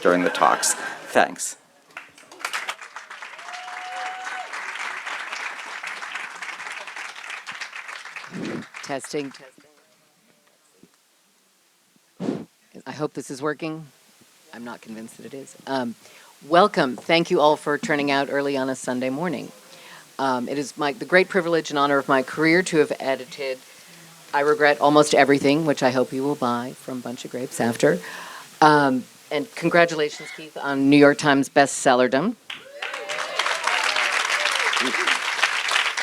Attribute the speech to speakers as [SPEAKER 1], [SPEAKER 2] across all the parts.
[SPEAKER 1] during the talks. Thanks.
[SPEAKER 2] Testing. I hope this is working. I'm not convinced that it is. Welcome. Thank you all for turning out early on a Sunday morning. It is the great privilege and honor of my career to have edited I Regret Almost Everything, which I hope you will buy from Bunch of Grapes after. And congratulations, Keith, on New York Times bestsellerdom.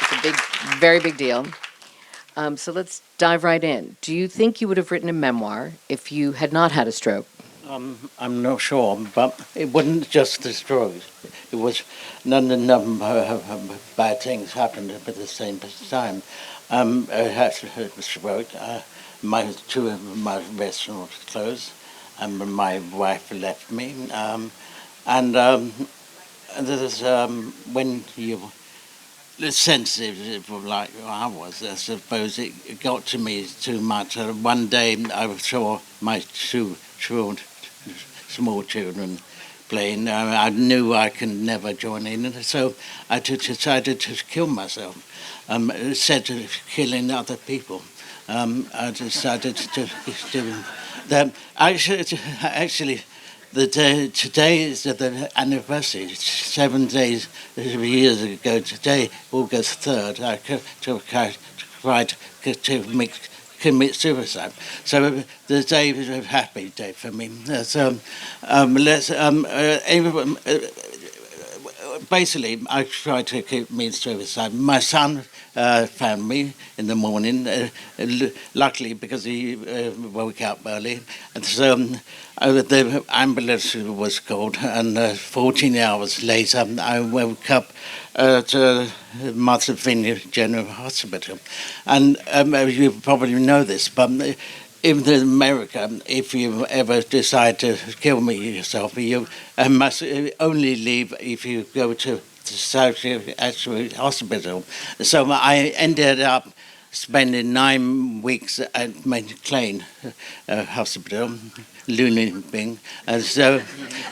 [SPEAKER 2] It's a big, very big deal. So let's dive right in. Do you think you would have written a memoir if you had not had a stroke?
[SPEAKER 3] I'm not sure, but it wasn't just the stroke. It was none of bad things happened at the same time. I had a stroke. Two of my restaurants closed, and my wife left me. And there's when you're sensitive like I was, I suppose it got to me too much. One day I saw my two small children playing. I knew I could never join in, so I decided to kill myself. Instead of killing other people, I decided to do that. Actually, today is the anniversary. 7 days, years ago today, August 3rd, I tried to commit suicide. So the day was a happy day for me. Basically, I tried to commit suicide. My son found me in the morning, luckily because he woke up early. And so the ambulance was called, and 14 hours later, I woke up at Martha Vineyard General Hospital. And you probably know this, but in America, if you ever decide to kill yourself, you must only leave if you go to the psychiatric hospital. So I ended up spending 9 weeks at McNally Hospital, Looney Bin. And so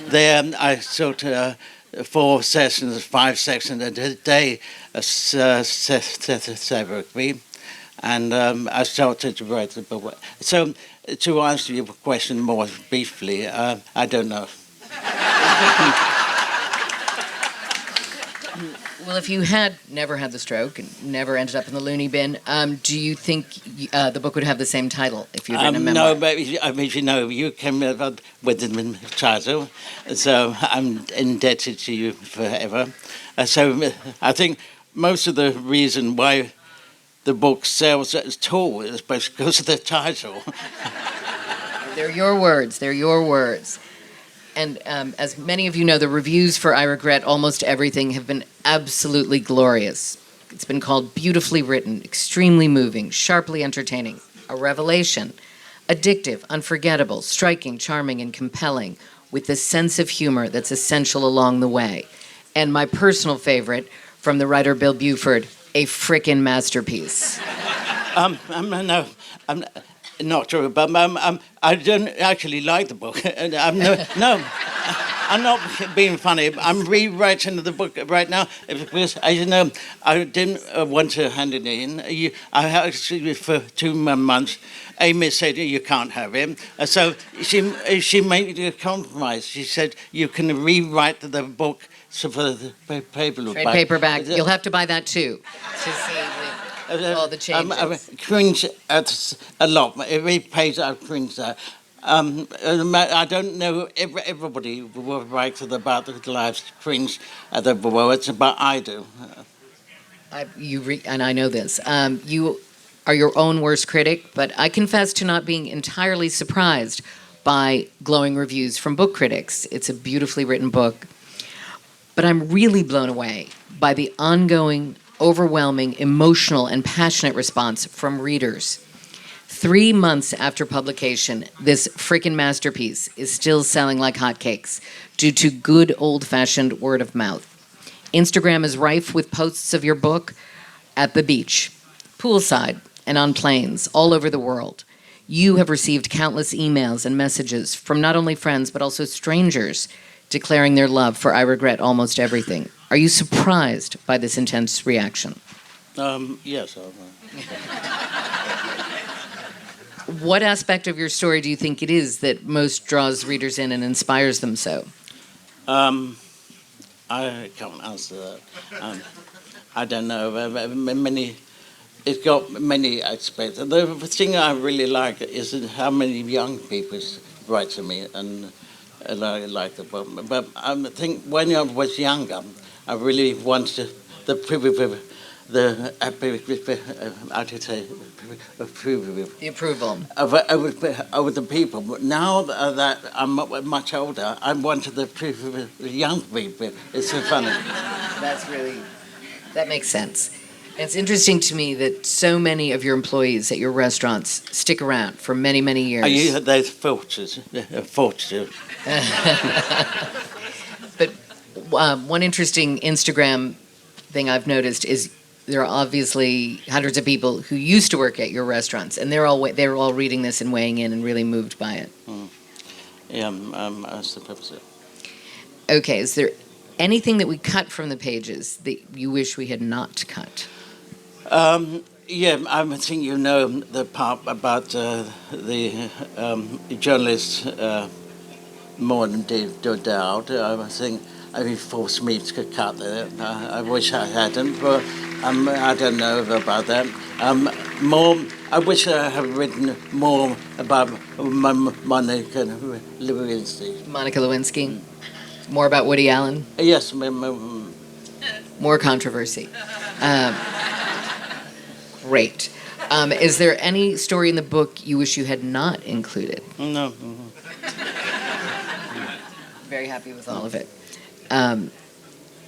[SPEAKER 3] there I sort of 4 sessions, 5 sessions a day of therapy. And I started to write the book. So to answer your question more briefly, I don't know.
[SPEAKER 2] Well, if you had never had the stroke and never ended up in the loony bin, do you think the book would have the same title if you'd written a memoir?
[SPEAKER 3] No, but you came up with the title, so I'm indebted to you forever. So I think most of the reason why the book sells as tall is because of the title.
[SPEAKER 2] They're your words. They're your words. And as many of you know, the reviews for I Regret Almost Everything have been absolutely glorious. It's been called beautifully written, extremely moving, sharply entertaining, a revelation, addictive, unforgettable, striking, charming, and compelling, with the sense of humor that's essential along the way. And my personal favorite, from the writer Bill Buford, a frickin' masterpiece.
[SPEAKER 3] I'm not true, but I don't actually like the book. I'm not being funny. I'm rewriting the book right now because, as you know, I didn't want to hand it in. I actually, for 2 months, Amy said you can't have him. So she made a compromise. She said you can rewrite the book for the paperback.
[SPEAKER 2] Trade paperback. You'll have to buy that too to see all the changes.
[SPEAKER 3] I cringe at a lot. Every page I cringe at. I don't know everybody will write about the lives cringe at the words, but I do.
[SPEAKER 2] And I know this. You are your own worst critic, but I confess to not being entirely surprised by glowing reviews from book critics. It's a beautifully written book. But I'm really blown away by the ongoing, overwhelming, emotional, and passionate response from readers. 3 months after publication, this frickin' masterpiece is still selling like hotcakes due to good old-fashioned word of mouth. Instagram is rife with posts of your book at the beach, poolside, and on planes all over the world. You have received countless emails and messages from not only friends but also strangers declaring their love for I Regret Almost Everything. Are you surprised by this intense reaction?
[SPEAKER 3] Yes.
[SPEAKER 2] What aspect of your story do you think it is that most draws readers in and inspires them so?
[SPEAKER 3] I can't answer that. I don't know. It's got many aspects. The thing I really like is how many young people write to me, and I like the book. But I think when I was younger, I really wanted the approval. The
[SPEAKER 2] approval
[SPEAKER 3] over the people. But now that I'm much older, I wanted the approval of the young people. It's so funny.
[SPEAKER 2] That makes sense. It's interesting to me that so many of your employees at your restaurants stick around for many, many years.
[SPEAKER 3] Those fortunes.
[SPEAKER 2] But one interesting Instagram thing I've noticed is there are obviously hundreds of people who used to work at your restaurants, and they're all reading this and weighing in and really moved by it.
[SPEAKER 3] Yeah, I suppose so.
[SPEAKER 2] Okay, is there anything that we cut from the pages that you wish we had not cut?
[SPEAKER 3] Yeah, I think you know the part about the journalist more than Dowd. I think he forced me to cut it. I wish I hadn't, but I don't know about that. I wish I had written more about Monica Lewinsky.
[SPEAKER 2] Monica Lewinsky? More about Woody Allen?
[SPEAKER 3] Yes.
[SPEAKER 2] More controversy. Great. Is there any story in the book you wish you had not included?
[SPEAKER 3] No.
[SPEAKER 2] Very happy with all of it.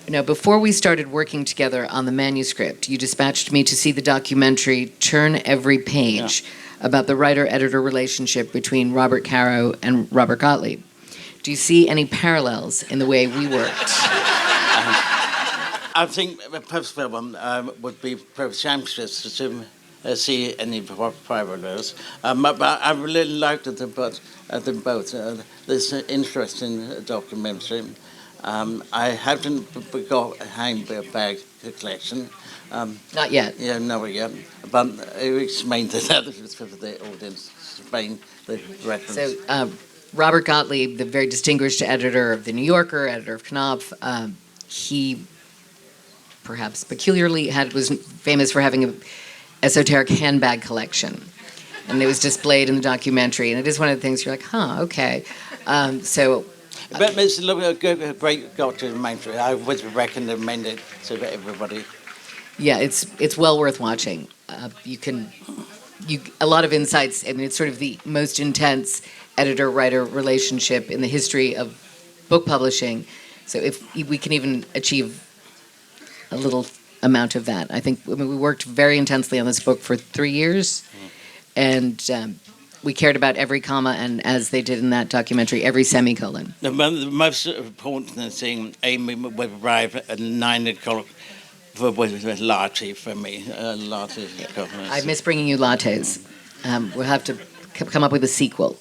[SPEAKER 2] Now, before we started working together on the manuscript, you dispatched me to see the documentary Turn Every Page about the writer-editor relationship between Robert Caro and Robert Gottlieb. Do you see any parallels in the way we worked?
[SPEAKER 3] I think first of all would be perhaps anxious to see any parallels. But I really liked them both. This interesting documentary. I haven't got a handbag collection.
[SPEAKER 2] Not yet.
[SPEAKER 3] Yeah, no, yet. But it explained that for the audience, explain the reference.
[SPEAKER 2] So, Robert Gottlieb, the very distinguished editor of The New Yorker, editor of Knopf, he perhaps peculiarly was famous for having an esoteric handbag collection. And it was displayed in the documentary. And it is one of the things you're like, okay. But
[SPEAKER 3] it's a great documentary. I would recommend it to everybody.
[SPEAKER 2] Yeah, it's well worth watching. A lot of insights, and it's sort of the most intense editor-writer relationship in the history of book publishing. So if we can even achieve a little amount of that, I think we worked very intensely on this book for 3 years, and we cared about every comma, and as they did in that documentary, every semicolon.
[SPEAKER 3] The most important thing, Amy would arrive at 9 o'clock with a latte for me. Latte.
[SPEAKER 2] I miss bringing you lattes. We'll have to come up with a sequel.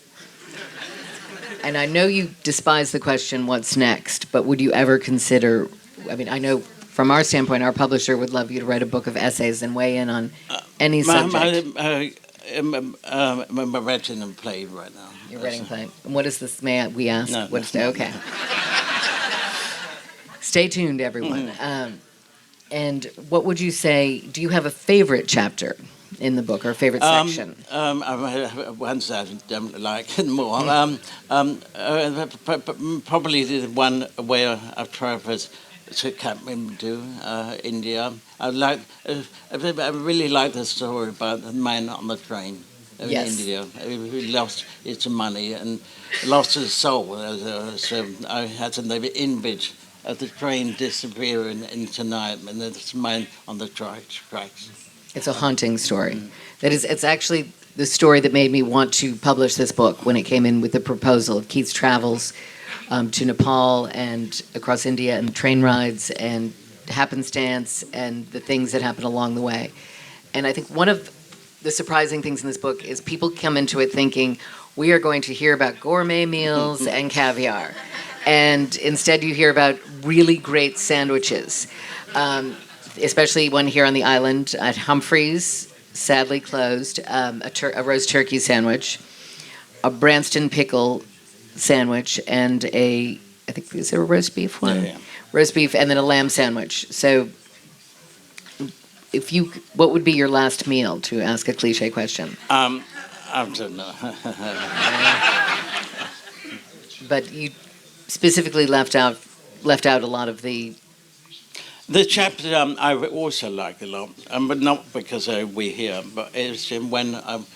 [SPEAKER 2] And I know you despise the question, what's next, but would you ever consider, I know from our standpoint, our publisher would love you to write a book of essays and weigh in on any subject.
[SPEAKER 3] I'm writing a play right now.
[SPEAKER 2] You're writing a play. And what is this, we ask?
[SPEAKER 3] No.
[SPEAKER 2] Okay. Stay tuned, everyone. And what would you say, do you have a favorite chapter in the book or a favorite section?
[SPEAKER 3] Ones I don't like more. Probably the one where I've traversed to Kathmandu, India. I really like the story about the man on the train in India who lost his money and lost his soul. So I had to live in image of the train disappearing into night and this man on the tracks.
[SPEAKER 2] It's a haunting story. It's actually the story that made me want to publish this book when it came in with the proposal of Keith's travels to Nepal and across India, and train rides and happenstance and the things that happen along the way. And I think one of the surprising things in this book is people come into it thinking we are going to hear about gourmet meals and caviar, and instead you hear about really great sandwiches, especially one here on the island at Humphreys, sadly closed, a roast turkey sandwich, a Branston pickle sandwich, and I think, is there a roast beef one?
[SPEAKER 3] Yeah.
[SPEAKER 2] Roast beef, and then a lamb sandwich. So, what would be your last meal, to ask a cliche question?
[SPEAKER 3] I don't know.
[SPEAKER 2] But you specifically left out a lot of the.
[SPEAKER 3] The chapter I also like a lot, but not because we're here, but it's when in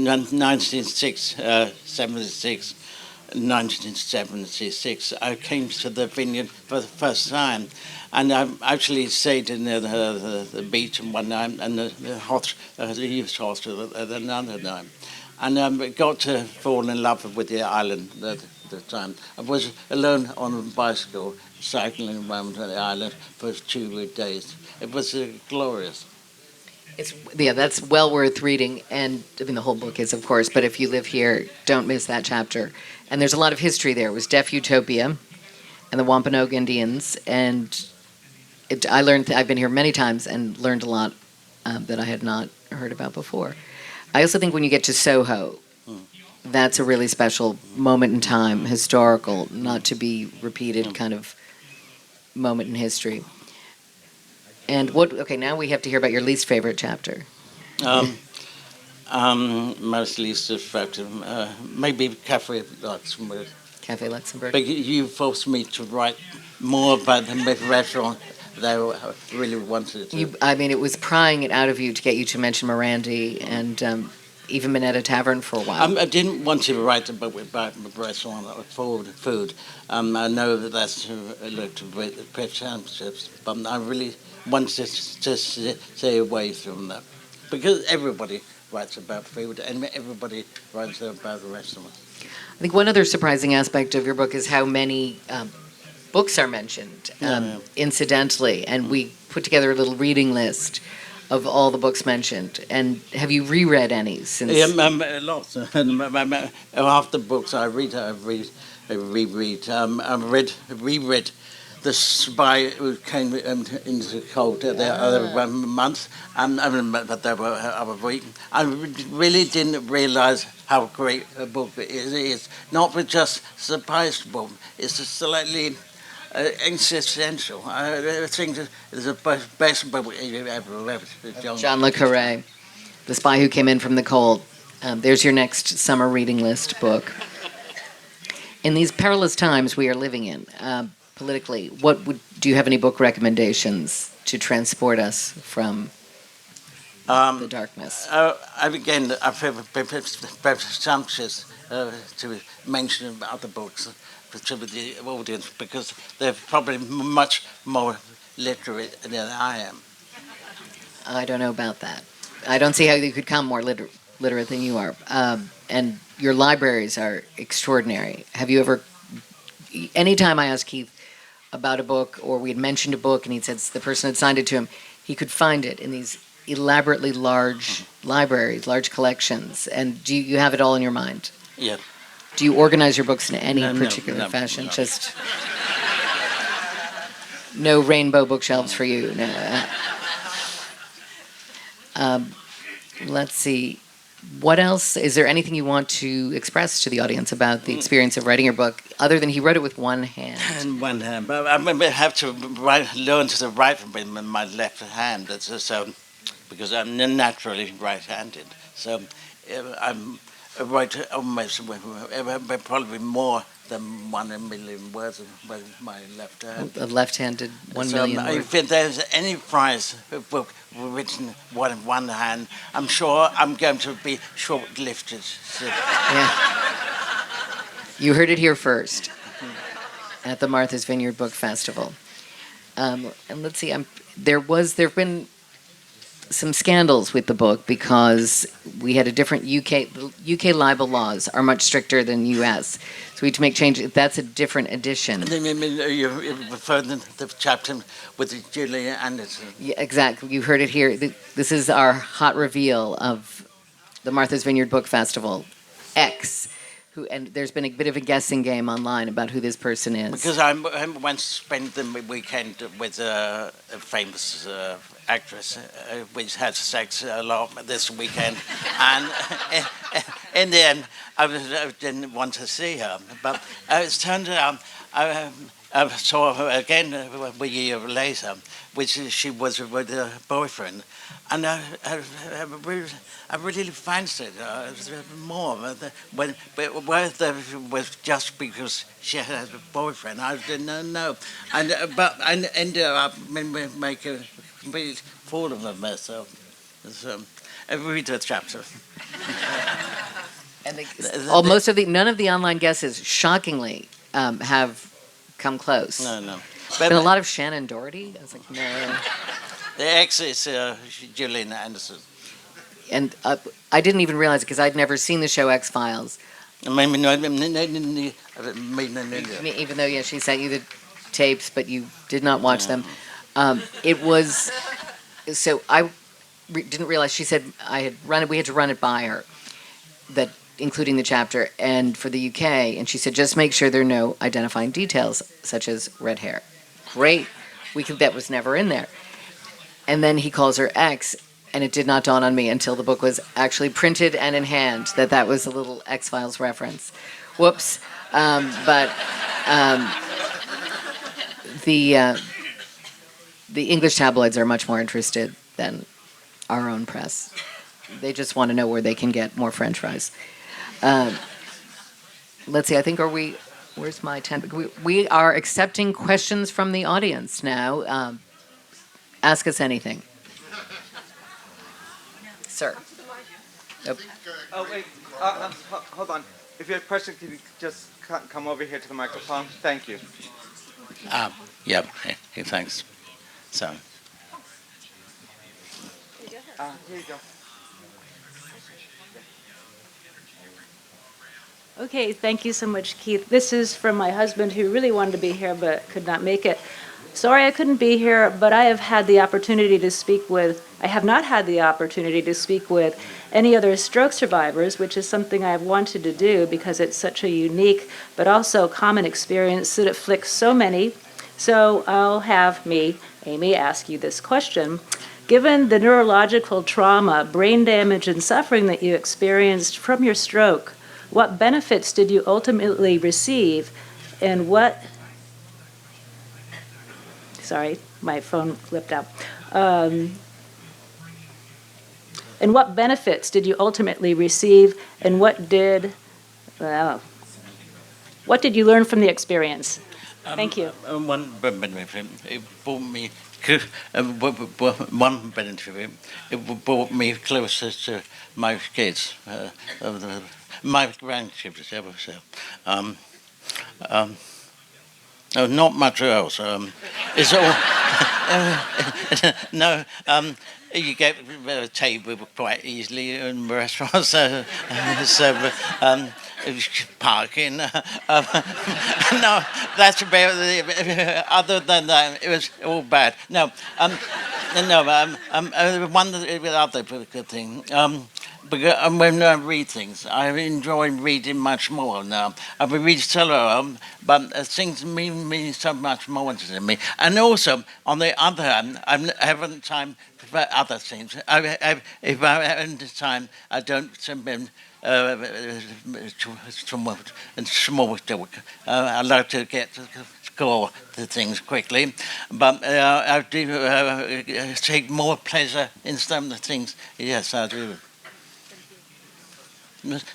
[SPEAKER 3] 1976, I came to the vineyard for the first time, and I actually stayed in the beach one night and the youth hostel another night, and got to fall in love with the island at the time. I was alone on a bicycle cycling around the island for 2 days. It was glorious.
[SPEAKER 2] That's well worth reading, and I mean the whole book is, of course. But if you live here, don't miss that chapter. And there's a lot of history there. It was Deaf Utopia, and the Wampanoag Indians, and I've been here many times and learned a lot that I had not heard about before. I also think when you get to Soho, that's a really special moment in time, historical, not to be repeated kind of moment in history. And now we have to hear about your least favorite chapter.
[SPEAKER 3] Most least effective, maybe Cafe Luxembourg.
[SPEAKER 2] Cafe Luxembourg.
[SPEAKER 3] But you forced me to write more about the restaurant that I really wanted to.
[SPEAKER 2] It was prying it out of you to get you to mention Morandi and even Minetta Tavern for a while.
[SPEAKER 3] I didn't want to write about the restaurant or food. I know that's a little bit pretentious, but I really wanted to stay away from that. Because everybody writes about food and everybody writes about the restaurant.
[SPEAKER 2] I think one other surprising aspect of your book is how many books are mentioned incidentally. And we put together a little reading list of all the books mentioned. And have you reread any since?
[SPEAKER 3] Yeah, a lot. After books I reread. I reread The Spy Who Came into the Cold the other month, but there were other week. I really didn't realise how great a book it is. Not just surprise book, it's a slightly existential. I think it's the best book you ever read.
[SPEAKER 2] John Le Carré, The Spy Who Came in from the Cold. There's your next summer reading list book. In these perilous times we are living in, politically, do you have any book recommendations to transport us from the darkness?
[SPEAKER 3] Again, I feel presumptuous to mention other books to the audience because they're probably much more literate than I am.
[SPEAKER 2] I don't know about that. I don't see how you could come more literate than you are. And your libraries are extraordinary. Have you ever... Anytime I asked Keith about a book, or we had mentioned a book, and he said the person had signed it to him, he could find it in these elaborately large libraries, large collections. And do you have it all in your mind?
[SPEAKER 3] Yeah.
[SPEAKER 2] Do you organize your books in any particular fashion?
[SPEAKER 3] No.
[SPEAKER 2] Just no rainbow bookshelves for you. No. Let's see. What else? Is there anything you want to express to the audience about the experience of writing your book, other than he wrote it with one hand?
[SPEAKER 3] In one hand, but I have to learn to write with my left hand. Because I'm naturally right-handed. So I write almost probably more than 1 million words with my left hand.
[SPEAKER 2] A left-handed 1 million words.
[SPEAKER 3] If there's any prize book written with one hand, I'm sure I'm going to be short-lived. So.
[SPEAKER 2] Yeah. You heard it here first at the Martha's Vineyard Book Festival. And let's see, there've been some scandals with the book because we had a different UK libel laws are much stricter than US, so we had to make changes. That's a different edition.
[SPEAKER 3] And then you refer to the chapter with Julia Anderson.
[SPEAKER 2] Yeah, exactly. You heard it here. This is our hot reveal of the Martha's Vineyard Book Festival. X, who, and there's been a bit of a guessing game online about who this person is.
[SPEAKER 3] Because I once spent the weekend with a famous actress, which had sex a lot this weekend, and in the end, I didn't want to see her. But it turned out I saw her again a year later, which she was with her boyfriend, and I really fancied her more. When whether it was just because she had a boyfriend, I didn't know. And but I ended up making a complete fool of myself. So, I read the chapter.
[SPEAKER 2] And none of the online guesses, shockingly, have come close.
[SPEAKER 3] No.
[SPEAKER 2] There's been a lot of Shannon Doherty. I was like, no.
[SPEAKER 3] The ex is Gillian Anderson.
[SPEAKER 2] And I didn't even realize it because I'd never seen the show X-Files.
[SPEAKER 3] Even
[SPEAKER 2] though, yeah, she sent you the tapes, but you did not watch them. It was, so I didn't realize, she said we had to run it by her, that including the chapter, and for the UK, and she said, just make sure there are no identifying details, such as red hair. Great. That was never in there. And then he calls her X, and it did not dawn on me until the book was actually printed and in hand that was a little X-Files reference. Whoops. The English tabloids are much more interested than our own press. They just want to know where they can get more French fries. Let's see, I think, where's my 10? We are accepting questions from the audience now. Ask us anything. Sir. Nope.
[SPEAKER 4] Oh, wait, hold on. If you have a question, can you just come over here to the microphone? Thank you.
[SPEAKER 3] Yeah, hey, thanks. So.
[SPEAKER 4] Here you go.
[SPEAKER 5] Okay, thank you so much, Keith. This is from my husband, who really wanted to be here but could not make it. Sorry I couldn't be here, but I have not had the opportunity to speak with any other stroke survivors, which is something I have wanted to do because it's such a unique but also common experience that afflicts so many. So I'll have Amy, ask you this question. Given the neurological trauma, brain damage, and suffering that you experienced from your stroke, what benefits did you ultimately receive, and what... Sorry, my phone flipped out. And what benefits did you ultimately receive, and what did you learn from the experience? Thank you.
[SPEAKER 3] One benefit, it brought me it brought me closer to my kids, my grandchildren. Not much else. It's all no. You get a table quite easily in restaurants. Parking. No, that's about it. Other than that, it was all bad. No, one other good thing. Because when I read things, I enjoy reading much more now. I read solo, but things mean so much more to me. And also, on the other hand, I haven't time for other things. If I have the time, I don't spend small talk. I like to get to score the things quickly, but I do take more pleasure in some of the things. Yes, I do.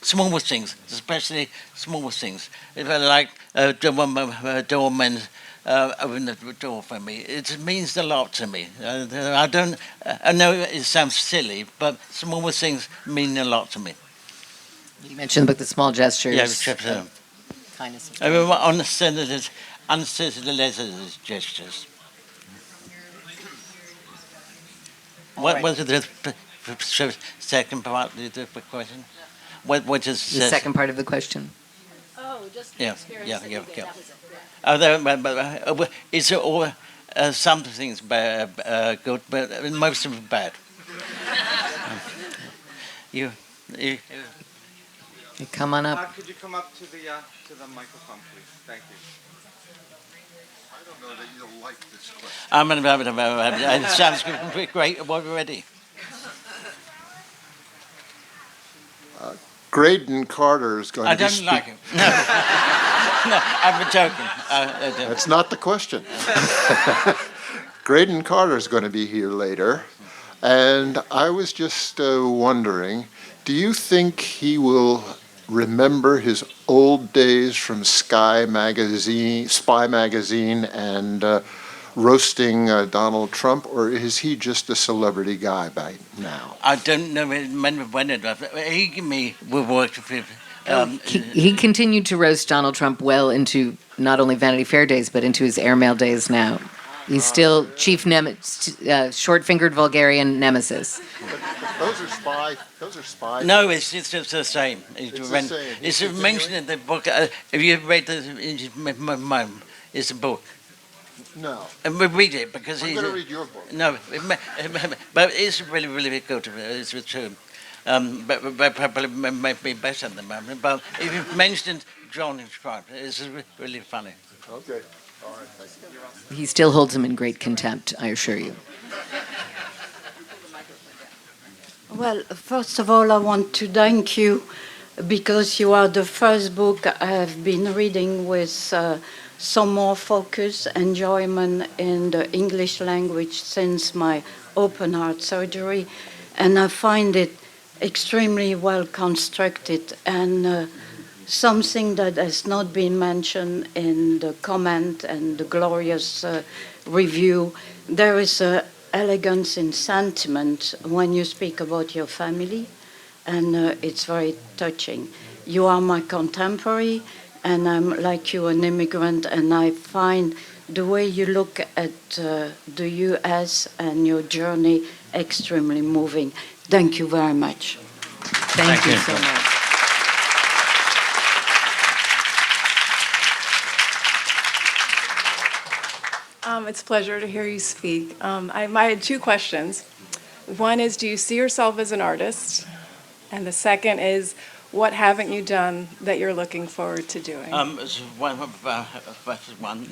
[SPEAKER 3] Small things, especially small things. If I like doorman open the door for me, it means a lot to me. I know it sounds silly, but small things mean a lot to me.
[SPEAKER 2] You mentioned about the small gestures.
[SPEAKER 3] Yeah,
[SPEAKER 2] kindness.
[SPEAKER 3] Unsolicited gestures. What
[SPEAKER 2] right.
[SPEAKER 3] was the second part of the question? What is
[SPEAKER 2] The second part of the question.
[SPEAKER 5] Oh, just
[SPEAKER 3] the Yeah, experience yeah, that you yeah, get, yeah. That was it. Oh, it's all some things good, but most of them bad. you, you
[SPEAKER 2] Come on up.
[SPEAKER 4] Could you come up to the microphone, please? Thank you.
[SPEAKER 6] I don't know that you'll like this question.
[SPEAKER 3] it sounds great already.
[SPEAKER 6] Graydon Carter is going
[SPEAKER 3] I
[SPEAKER 6] to be
[SPEAKER 3] don't like him. No, no, I'm joking.
[SPEAKER 6] That's not the question. Graydon Carter is going to be here later, and I was just wondering, do you think he will remember his old days from Spy magazine, and roasting Donald Trump, or is he just a celebrity guy by now?
[SPEAKER 3] I don't know when it was. He and me were working with.
[SPEAKER 2] He continued to roast Donald Trump well into not only Vanity Fair days, but into his airmail days now. He's still chief short-fingered vulgarian nemesis.
[SPEAKER 6] But those are spy.
[SPEAKER 3] No, it's just the same.
[SPEAKER 6] It's the same.
[SPEAKER 3] It's mentioned in the book. If you read it's a book.
[SPEAKER 6] No.
[SPEAKER 3] And we read it because
[SPEAKER 6] I'm
[SPEAKER 3] he's.
[SPEAKER 6] going to read your book.
[SPEAKER 3] No, but it's really, really good. It's true. But probably might be better at the moment. But if you mentioned John Trump, it's really funny.
[SPEAKER 6] Okay. All right. Thank you.
[SPEAKER 2] He still holds him in great contempt, I assure you.
[SPEAKER 7] Well, first of all, I want to thank you because you are the first book I've been reading with some more focus, enjoyment in the English language since my open heart surgery. And I find it extremely well constructed and something that has not been mentioned in the comment and the glorious review. There is elegance in sentiment when you speak about your family, and it's very touching. You are my contemporary, and I'm like you, an immigrant, and I find the way you look at the U.S. and your journey extremely moving. Thank you very much.
[SPEAKER 2] Thank you so much.
[SPEAKER 8] It's a pleasure to hear you speak. I had two questions. One is, do you see yourself as an artist? And the second is, what haven't you done that you're looking forward to doing?
[SPEAKER 3] One.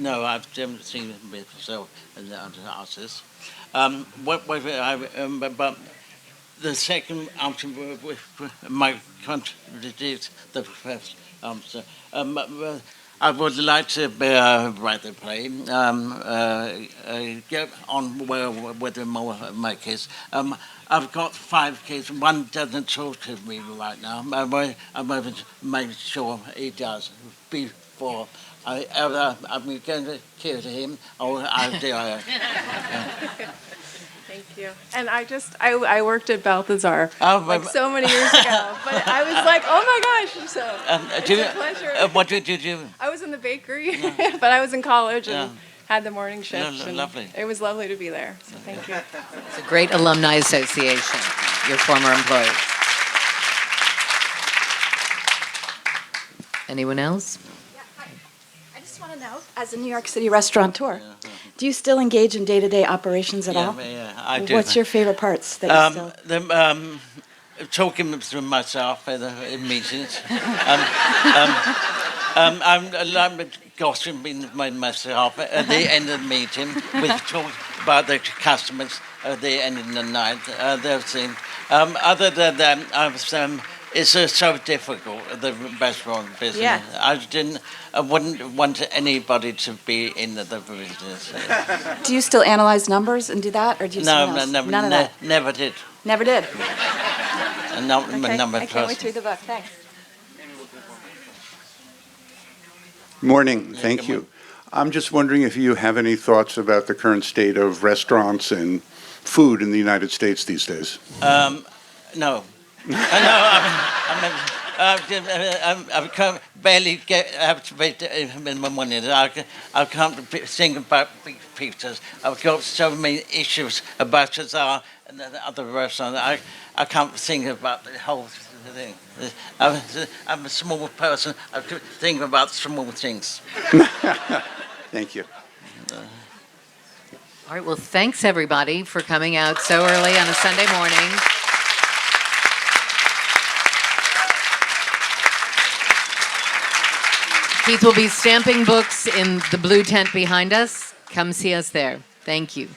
[SPEAKER 3] No, I've never seen myself as an artist. But the second answer, my contradicts the first answer. I would like to write a play, get on with my kids. I've got 5 kids. One doesn't talk to me right now. I'm going to make sure he does before I'm going to kill him or I'll die.
[SPEAKER 8] Thank you. And I worked at Balthazar so many years ago, but I was like, oh my gosh, so it's a pleasure.
[SPEAKER 3] What did you do?
[SPEAKER 8] I was in the bakery, but I was in college and had the morning shift.
[SPEAKER 3] Lovely.
[SPEAKER 8] It was lovely to be there, so thank you.
[SPEAKER 2] It's a great alumni association, your former employees. Anyone else?
[SPEAKER 9] I just want to know, as a New York City restaurateur, do you still engage in day-to-day operations at all?
[SPEAKER 3] Yeah, I do.
[SPEAKER 9] What's your favorite parts that you still...
[SPEAKER 3] Talking to myself in meetings. I'm gossiping with myself at the end of the meeting. We talk about the customers at the end of the night. Other than that, it's so difficult, the restaurant business.
[SPEAKER 9] Yeah.
[SPEAKER 3] I wouldn't want anybody to be in the business.
[SPEAKER 9] Do you still analyze numbers and do that, or do you do something else?
[SPEAKER 3] Never,
[SPEAKER 9] None of that?
[SPEAKER 3] never did.
[SPEAKER 9] Never did?
[SPEAKER 3] Okay. Number
[SPEAKER 9] I can't wait to read the book. Thanks.
[SPEAKER 10] Morning. Thank you. I'm just wondering if you have any thoughts about the current state of restaurants and food in the United States these days.
[SPEAKER 3] No. I can't barely have to pay in my money. I can't think about big pizzas. I've got so many issues about Bazaar and the other restaurants. I can't think about the whole thing. I'm a small person. I think about small things.
[SPEAKER 10] Thank you.
[SPEAKER 2] All right, well, thanks everybody for coming out so early on a Sunday morning. Keith will be stamping books in the blue tent behind us. Come see us there. Thank you.